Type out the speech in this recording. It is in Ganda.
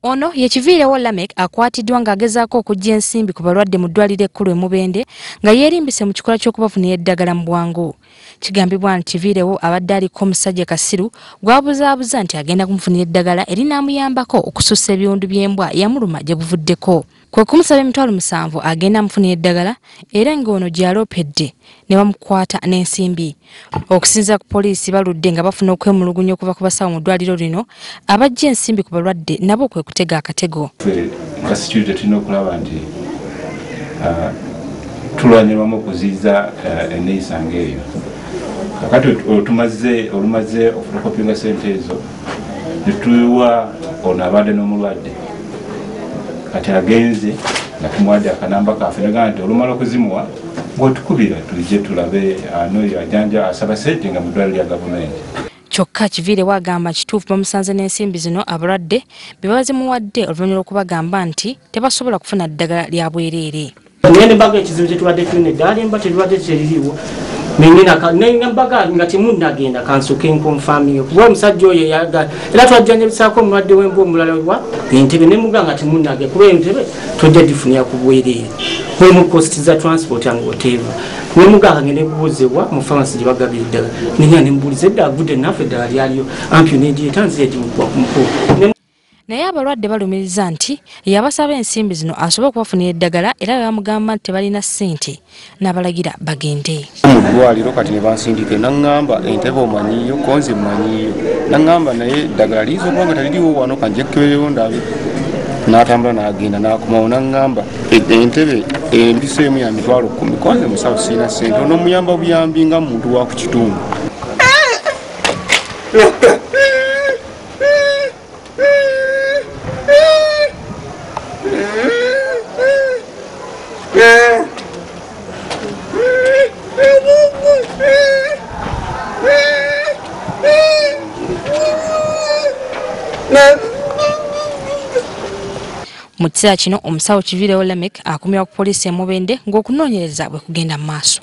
Ono ye Kiviirewo Lameck akwatiddwa ng'agezaako okujja ensimbi ku balwadde mu ddwaliro ekkulu e Mubende nga yeerimbise mu kikola ky'okubafunira eddagala mu bwangu. Kigambibwa nti Kiviirewo abadde aliko omusajja Kasiru gw'abuzaabuza nti agenda kumufunira eddagala erinaamuyambako okusussa ebiwundu by'embwa yamuluma gye buvuddeko. Kwe kumusaba emitwalo 7 agenda amufunira eddagala era ng'ono gy'aloopedde ne bamukwata n'ensimbi. Okusinziira ku poliisi baludde nga bafuna okwemulugunya okuva ku basawo mu ddwaliro lino abajja ensimbi ku balwadde nabo kwe kutega akatego. Nga security tulina okulaba nti tulwanyirwamu okuziyiza enneeyisa ng'eyo. Kakati olumaze okufotokopinga ssente ezo ne tuwa ono abadde n'omulwadde kati agenze nga tumuwadde akanamba kaffe negamba nti olumala okuzimuwa bw'otukubira tujje tulabe anoyo ajanja asaba ssente nga mu ddwaliro lya gavumenti. Kyokka Kiviirewo agamba kituufu bamusanze n'ensimbi zino abalwadde be bazimuwadde oluvannyuma lw'okubagamba nti tebasobola kufuna ddagala lya bwereere. Ngende mbaga ekizibu kye tubadde tulina eddala emba teribadde teririwo nenga mbaga nga temunnagenda kansuke nkonfaminge kuba omusajja oyo yayagala era twajjanjabisaako omulwadde w'embwa omulala wa entebe ne muga nga temunnage kuba entebe tojja gifunira ku bwereere mu cost za transport and whatever ne muga ngende kubuuzibwa mu pharmacy gye bagabira eddala nenya ne mbuuliza eddala gudde naffe eddala lyaliyo ampyo negyetanzira gimukuba ku mukulu. Naye abalwadde balumiriza nti yabasaba ensimbi zino asobole okubafunira eddagala era bamugamba nti tebalina ssente n'abalagira bagende. Mu ddwaliro kati ne bansindika n'aŋŋamba entebe omanyiyo konzi mmanyiyo n'aŋŋamba naye eddagala liiza okuba nga taliriwo wano kanjekkeberewo ndabe n'atambula n'agenda n'akomawo n'aŋŋamba entebe empiseemu ya mitwalo 10 konzi musawo sirina ssente onoomuyamba buyambi nga muntu wa ku kitundu. Mu kiseera kino omusawo Kiviirewo Lameck akumira ku poliisi e Mubende ng'okunoonyereza bwe kugenda mu maaso.